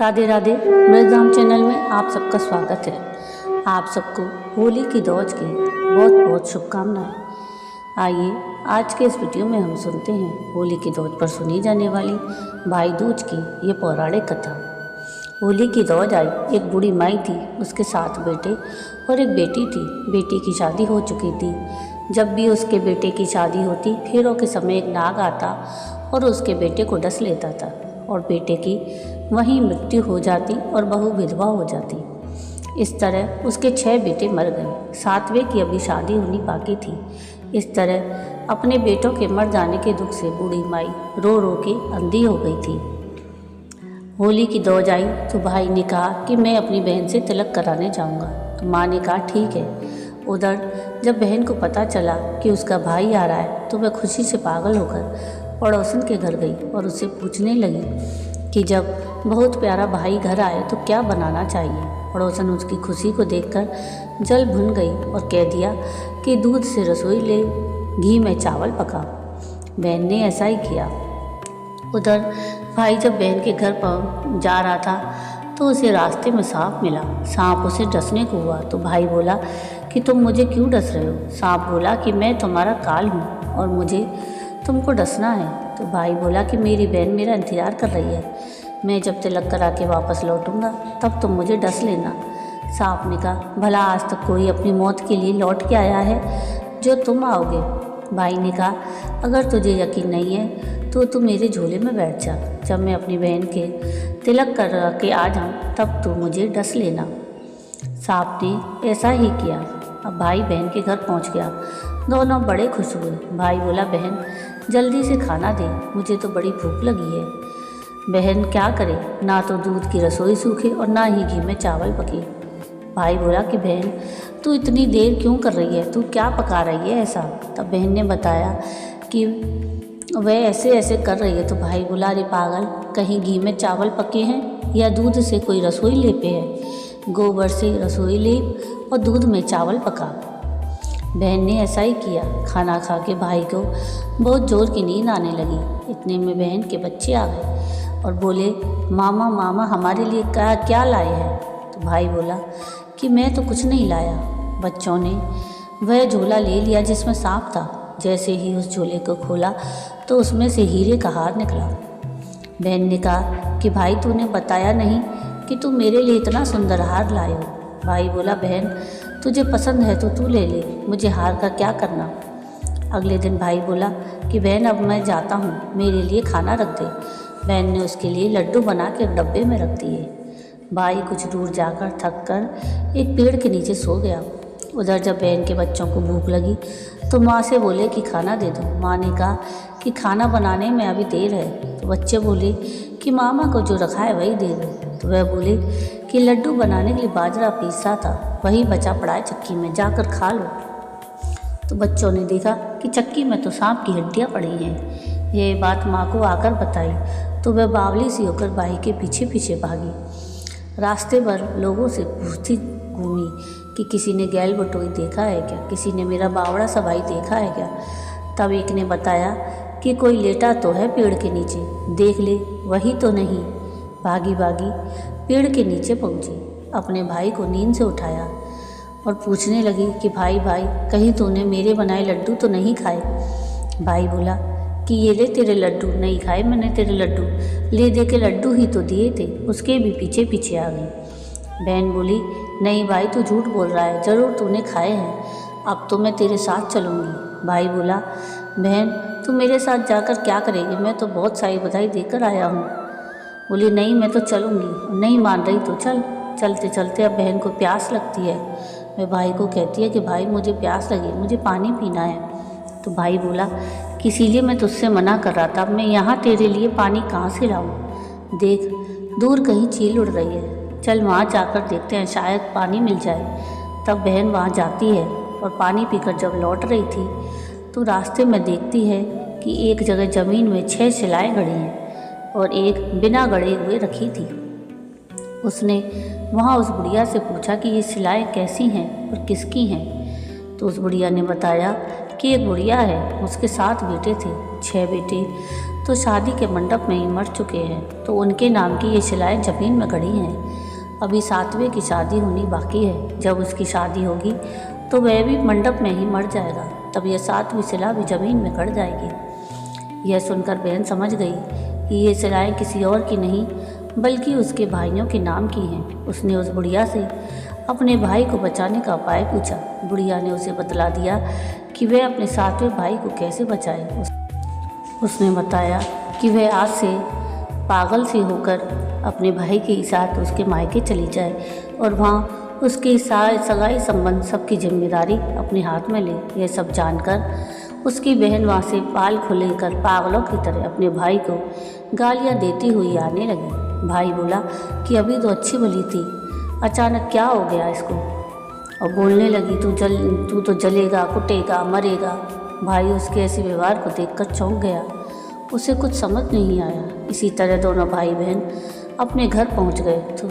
Radhe Radhe. मृतधाम channel में आप सबका स्वागत है। आप सबको होली की दौज की बहुत बहुत शुभकामनाएं। आइए आज के इस वीडियो में हम सुनते हैं होली की दौज पर सुनी जाने वाली भाई दूज की ये पौराणिक कथा। होली की दौज आई, एक बूढ़ी माई थी, उसके 7 बेटे और एक बेटी थी। बेटी की शादी हो चुकी थी। जब भी उसके बेटे की शादी होती, फेरों के समय एक नाग आता और उसके बेटे को डस लेता था और बेटे की वहीं मृत्यु हो जाती और बहू विधवा हो जाती। इस तरह उसके 6 बेटे मर गए। 7वें की अभी शादी होनी बाकी थी। इस तरह अपने बेटों के मर जाने के दुख से बूढ़ी माई रो रो के अंधी हो गई थी। होली की दौज आई तो भाई ने कहा कि मैं अपनी बहन से तिलक कराने जाऊंगा। तो माँ ने कहा ठीक है। उधर जब बहन को पता चला कि उसका भाई आ रहा है तो वह खुशी से पागल होकर पड़ोसन के घर गई और उससे पूछने लगी कि जब बहुत प्यारा भाई घर आए तो क्या बनाना चाहिए। पड़ोसन उसकी खुशी को देखकर जल भुन गई और कह दिया कि दूध से रसोई ले, घी में चावल पका। बहन ने ऐसा ही किया। उधर भाई जब बहन के घर पर जा रहा था तो उसे रास्ते में सांप मिला। सांप उसे डसने को हुआ तो भाई बोला कि तुम मुझे क्यों डस रहे हो। सांप बोला कि मैं तुम्हारा काल हूँ और मुझे तुमको डसना है। तो भाई बोला कि मेरी बहन मेरा इंतज़ार कर रही है, मैं जब तिलक करा के वापस लौटूंगा तब तुम मुझे डस लेना। सांप ने कहा भला आज तक कोई अपनी मौत के लिए लौट के आया है जो तुम आओगे। भाई ने कहा अगर तुझे यकीन नहीं है तो तू मेरे झोले में बैठ जा, जब मैं अपनी बहन के तिलक करा के आ जाऊँ तब तू मुझे डस लेना। सांप ने ऐसा ही किया। अब भाई बहन के घर पहुँच गया। दोनों बड़े खुश हुए। भाई बोला बहन जल्दी से खाना दे, मुझे तो बड़ी भूख लगी है। बहन क्या करे, ना तो दूध की रसोई सूखे और ना ही घी में चावल पके। भाई बोला कि बहन तू इतनी देर क्यों कर रही है, तू क्या पका रही है ऐसा। तब बहन ने बताया कि वह ऐसे ऐसे कर रही है। तो भाई बोला अरे पागल, कहीं घी में चावल पके हैं या दूध से कोई रसोई लेपे है। गोबर से रसोई लेप और दूध में चावल पका। बहन ने ऐसा ही किया। खाना खा के भाई को बहुत ज़ोर की नींद आने लगी। इतने में बहन के बच्चे आ गए और बोले मामा मामा हमारे लिए क्या लाए हैं। तो भाई बोला कि मैं तो कुछ नहीं लाया। बच्चों ने वह झोला ले लिया जिसमें सांप था। जैसे ही उस झोले को खोला तो उसमें से हीरे का हार निकला। बहन ने कहा कि भाई तूने बताया नहीं कि तू मेरे लिए इतना सुंदर हार लाए हो। भाई बोला बहन तुझे पसंद है तो तू ले ले, मुझे हार का क्या करना। अगले दिन भाई बोला कि बहन अब मैं जाता हूँ, मेरे लिए खाना रख दे। बहन ने उसके लिए लड्डू बना के डब्बे में रख दिए। भाई कुछ दूर जाकर थक कर एक पेड़ के नीचे सो गया। उधर जब बहन के बच्चों को भूख लगी तो माँ से बोले कि खाना दे दो। माँ ने कहा कि खाना बनाने में अभी देर है। तो बच्चे बोले कि मामा को जो रखा है वही दे दो। तो वह बोले कि लड्डू बनाने के लिए बाजरा पीसा था, वही बचा पड़ा है चक्की में, जाकर खा लो। तो बच्चों ने देखा कि चक्की में तो सांप की हड्डियाँ पड़ी हैं। ये बात माँ को आकर बताई तो वह बावली सी होकर भाई के पीछे पीछे भागी। रास्ते भर लोगों से पूछती घूमी कि किसी ने गैल बटोई देखा है क्या, किसी ने मेरा बावड़ा सा भाई देखा है क्या। तब एक ने बताया कि कोई लेटा तो है पेड़ के नीचे, देख ले वही तो नहीं। भागी भागी पेड़ के नीचे पहुंची, अपने भाई को नींद से उठाया और पूछने लगी कि भाई भाई कहीं तूने मेरे बनाए लड्डू तो नहीं खाए। भाई बोला कि ये ले तेरे लड्डू। नहीं खाए मैंने तेरे लड्डू, ले दे के लड्डू ही तो दिए थे। उसके भी पीछे पीछे आ गई। बहन बोली नहीं भाई तू झूठ बोल रहा है, ज़रूर तूने खाए हैं, अब तो मैं तेरे साथ चलूँगी। भाई बोला बहन तू मेरे साथ जाकर क्या करेगी, मैं तो बहुत सारी बधाई देकर आया हूँ। बोली नहीं मैं तो चलूँगी। नहीं मान रही तो चल। चलते चलते अब बहन को प्यास लगती है। वह भाई को कहती है कि भाई मुझे प्यास लगी, मुझे पानी पीना है। तो भाई बोला कि इसीलिए मैं तुझसे मना कर रहा था, अब मैं यहाँ तेरे लिए पानी कहाँ से लाऊँ। देख दूर कहीं चील उड़ रही है, चल वहाँ जाकर देखते हैं, शायद पानी मिल जाए। तब बहन वहाँ जाती है और पानी पीकर जब लौट रही थी तो रास्ते में देखती है कि एक जगह ज़मीन में 6 शिलाएँ गड़ी हैं और एक बिना गड़े हुए रखी थी। उसने वहाँ उस बुढ़िया से पूछा कि ये शिलाएँ कैसी हैं और किसकी हैं। तो उस बुढ़िया ने बताया कि एक बुढ़िया है, उसके 7 बेटे थे। 6 बेटे तो शादी के मंडप में ही मर चुके हैं, तो उनके नाम की ये शिलाएं ज़मीन में गड़ी हैं। अभी 7वें की शादी होनी बाकी है। जब उसकी शादी होगी तो वह भी मंडप में ही मर जाएगा, तब यह 7वीं शिला भी ज़मीन में गड़ जाएगी। यह सुनकर बहन समझ गई कि ये शिलाएं किसी और की नहीं बल्कि उसके भाइयों के नाम की हैं। उसने उस बुढ़िया से अपने भाई को बचाने का उपाय पूछा। बुढ़िया ने उसे बतला दिया कि वह अपने 7वें भाई को कैसे बचाए। उसने बताया कि वह आज से पागल सी होकर अपने भाई के साथ उसके मायके चली जाए और वहाँ उसकी सगाई संबंध सबकी जिम्मेदारी अपने हाथ में ले। यह सब जानकर उसकी बहन वहाँ से बाल खुले कर पागलों की तरह अपने भाई को गालियाँ देती हुई आने लगी। भाई बोला कि अभी तो अच्छी भली थी, अचानक क्या हो गया इसको, और बोलने लगी तू तो जलेगा, कुटेगा, मरेगा। भाई उसके ऐसे व्यवहार को देखकर चौंक गया, उसे कुछ समझ नहीं आया। इसी तरह दोनों भाई बहन अपने घर पहुंच गए तो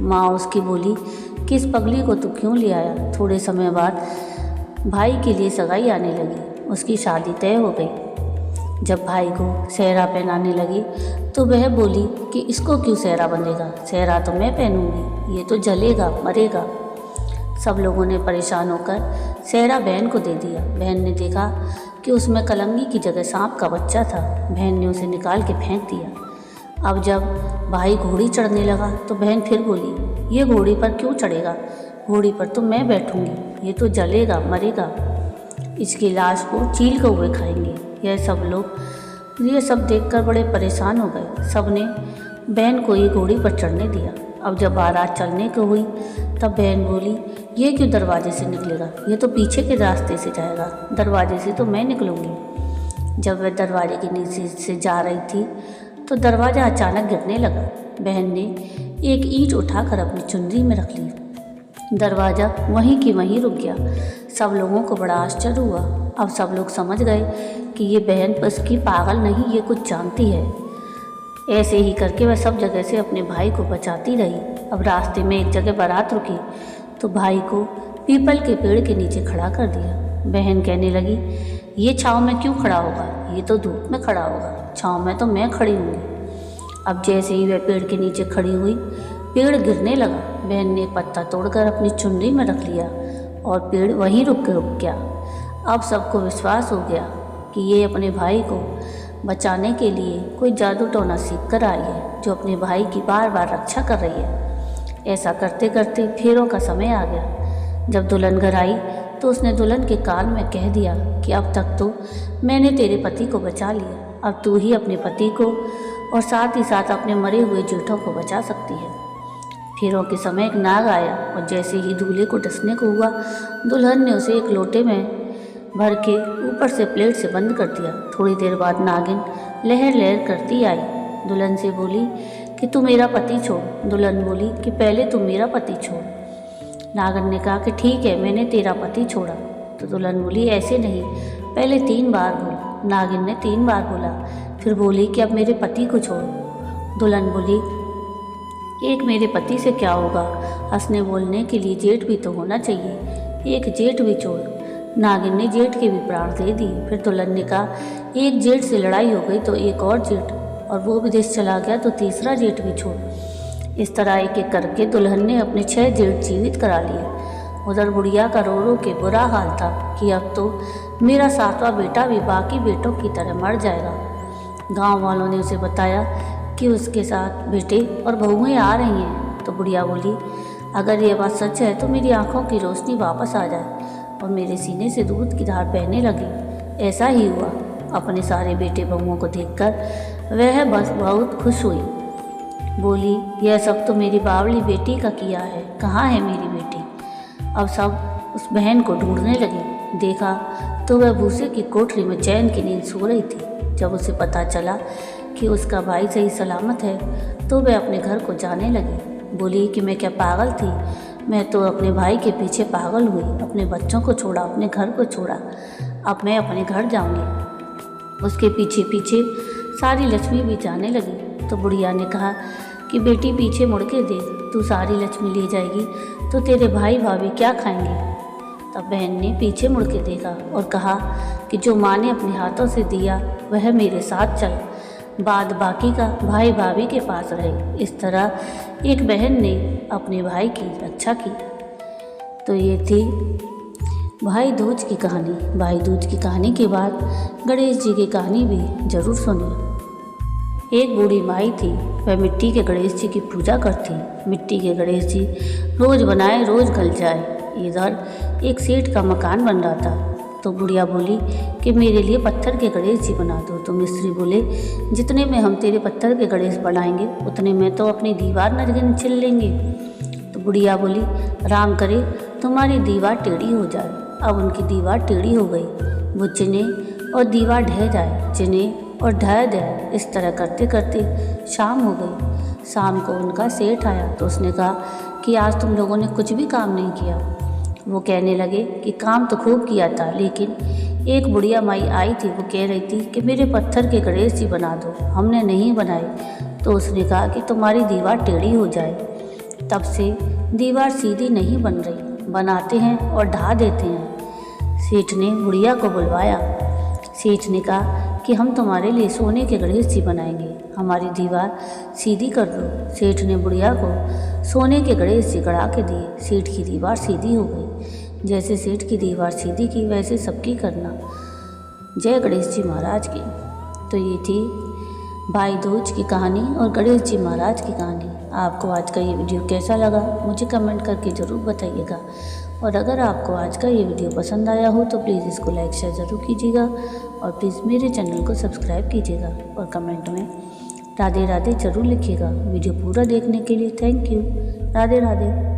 माँ उसकी बोली कि इस पगली को तू क्यों ले आया। थोड़े समय बाद भाई के लिए सगाई आने लगी, उसकी शादी तय हो गई। जब भाई को सेहरा पहनाने लगी तो वह बोली कि इसको क्यों सेहरा बंधेगा, सेहरा तो मैं पहनूंगी, ये तो जलेगा, मरेगा। सब लोगों ने परेशान होकर सेहरा बहन को दे दिया। बहन ने देखा कि उसमें कलंगी की जगह सांप का बच्चा था। बहन ने उसे निकाल के फेंक दिया। अब जब भाई घोड़ी चढ़ने लगा तो बहन फिर बोली, ये घोड़ी पर क्यों चढ़ेगा, घोड़ी पर तो मैं बैठूंगी, ये तो जलेगा, मरेगा, इसकी लाश को चील कौवे खाएंगे। ये सब देखकर बड़े परेशान हो गए। सब ने बहन को ये घोड़ी पर चढ़ने दिया। अब जब बारात चलने को हुई तब बहन बोली, ये क्यों दरवाजे से निकलेगा, ये तो पीछे के रास्ते से जाएगा, दरवाजे से तो मैं निकलूँगी। जब वह दरवाजे के नीचे से जा रही थी तो दरवाज़ा अचानक गिरने लगा। बहन ने एक ईंट उठाकर अपनी चुनरी में रख ली। दरवाज़ा वहीं की वहीं रुक गया। सब लोगों को बड़ा आश्चर्य हुआ। अब सब लोग समझ गए कि ये बहन उसकी पागल नहीं, ये कुछ जानती है। ऐसे ही करके वह सब जगह से अपने भाई को बचाती रही। अब रास्ते में एक जगह बारात रुकी तो भाई को पीपल के पेड़ के नीचे खड़ा कर दिया। बहन कहने लगी, ये छाँव में क्यों खड़ा होगा, ये तो धूप में खड़ा होगा, छाँव में तो मैं खड़ी हूँगी। अब जैसे ही वह पेड़ के नीचे खड़ी हुई, पेड़ गिरने लगा। बहन ने एक पत्ता तोड़कर अपनी चुनरी में रख लिया और पेड़ वहीं रुक गया। अब सबको विश्वास हो गया कि ये अपने भाई को बचाने के लिए कोई जादू टोना सीख कर आई है, जो अपने भाई की बार बार रक्षा कर रही है। ऐसा करते करते फेरों का समय आ गया। जब दुल्हन घर आई तो उसने दुल्हन के कान में कह दिया कि अब तक तो मैंने तेरे पति को बचा लिया, अब तू ही अपने पति को और साथ ही साथ अपने मरे हुए जेठों को बचा सकती है। फेरों के समय एक नाग आया और जैसे ही दूल्हे को डसने को हुआ, दुल्हन ने उसे एक लोटे में भर के ऊपर से प्लेट से बंद कर दिया। थोड़ी देर बाद नागिन लहर लहर करती आई। दुल्हन से बोली कि तू मेरा पति छोड़। दुल्हन बोली कि पहले तू मेरा पति छोड़। नागिन ने कहा कि ठीक है, मैंने तेरा पति छोड़ा। तो दुल्हन बोली ऐसे नहीं, पहले 3 बार बोल। नागिन ने 3 बार बोला, फिर बोली कि अब मेरे पति को छोड़ो। दुल्हन बोली, एक मेरे पति से क्या होगा, हंसने बोलने के लिए जेठ भी तो होना चाहिए, एक जेठ भी छोड़। नागिन ने जेठ के भी प्राण दे दिए। फिर दुल्हन ने कहा, एक जेठ से लड़ाई हो गई तो एक और जेठ, और वो विदेश चला गया तो तीसरा जेठ भी छोड़। इस तरह एक एक करके दुल्हन ने अपने 6 जेठ जीवित करा लिए। उधर बुढ़िया का रो रो के बुरा हाल था कि अब तो मेरा 7वां बेटा भी बाकी बेटों की तरह मर जाएगा। गांव वालों ने उसे बताया कि उसके साथ बेटे और बहुएं आ रही हैं। तो बुढ़िया बोली, अगर ये बात सच है तो मेरी आंखों की रोशनी वापस आ जाए और मेरे सीने से दूध की धार बहने लगी। ऐसा ही हुआ। अपने सारे बेटे बहुओं को देखकर वह बस बहुत खुश हुई। बोली, यह सब तो मेरी बावली बेटी का किया है, कहाँ है मेरी बेटी। अब सब उस बहन को ढूंढने लगे। देखा तो वह भूसे की कोठरी में चैन की नींद सो रही थी। जब उसे पता चला कि उसका भाई सही सलामत है तो वह अपने घर को जाने लगी। बोली कि मैं क्या पागल थी, मैं तो अपने भाई के पीछे पागल हुई, अपने बच्चों को छोड़ा, अपने घर को छोड़ा, अब मैं अपने घर जाऊंगी। उसके पीछे पीछे सारी लक्ष्मी भी जाने लगी। तो बुढ़िया ने कहा कि बेटी पीछे मुड़ के देख, तू सारी लक्ष्मी ले जाएगी तो तेरे भाई भाभी क्या खाएंगे। तब बहन ने पीछे मुड़ के देखा और कहा कि जो माँ ने अपने हाथों से दिया वह मेरे साथ चल, बाद बाकी का भाई भाभी के पास रहे। इस तरह एक बहन ने अपने भाई की रक्षा की। तो ये थी भाई दूज की कहानी। भाई दूज की कहानी के बाद गणेश जी की कहानी भी ज़रूर सुनिए। एक बूढ़ी माई थी, वह मिट्टी के गणेश जी की पूजा करती। मिट्टी के गणेश जी रोज़ बनाए रोज़ गल जाए। इधर एक सेठ का मकान बन रहा था, तो बुढ़िया बोली कि मेरे लिए पत्थर के गणेश जी बना दो। तो मिस्त्री बोले जितने में हम तेरे पत्थर के गणेश बनाएंगे उतने में तो अपनी दीवार न छिल लेंगे। तो बुढ़िया बोली राम करे तुम्हारी दीवार टेढ़ी हो जाए। अब उनकी दीवार टेढ़ी हो गई, वो चिने और दीवार ढह जाए, चिने और ढह जाए। इस तरह करते करते शाम हो गई। शाम को उनका सेठ आया तो उसने कहा कि आज तुम लोगों ने कुछ भी काम नहीं किया। वो कहने लगे कि काम तो खूब किया था, लेकिन एक बुढ़िया माई आई थी, वो कह रही थी कि मेरे पत्थर के गणेश जी बना दो, हमने नहीं बनाए। तो उसने कहा कि तुम्हारी दीवार टेढ़ी हो जाए। तब से दीवार सीधी नहीं बन रही, बनाते हैं और ढा देते हैं। सेठ ने बुढ़िया को बुलवाया। सेठ ने कहा कि हम तुम्हारे लिए सोने के गणेश जी बनाएंगे, हमारी दीवार सीधी कर दो। सेठ ने बुढ़िया को सोने के गणेश जी गढ़ा के दिए। सेठ की दीवार सीधी हो गई। जैसे सेठ की दीवार सीधी की वैसे सबकी करना। जय गणेश जी महाराज की। तो ये थी भाई दूज की कहानी और गणेश जी महाराज की कहानी। आपको आज का ये वीडियो कैसा लगा मुझे कमेंट करके ज़रूर बताइएगा। और अगर आपको आज का ये वीडियो पसंद आया हो तो प्लीज़ इसको लाइक शेयर ज़रूर कीजिएगा और प्लीज़ मेरे चैनल को सब्सक्राइब कीजिएगा और कमेंट में राधे राधे ज़रूर लिखिएगा। वीडियो पूरा देखने के लिए थैंक यू। राधे राधे।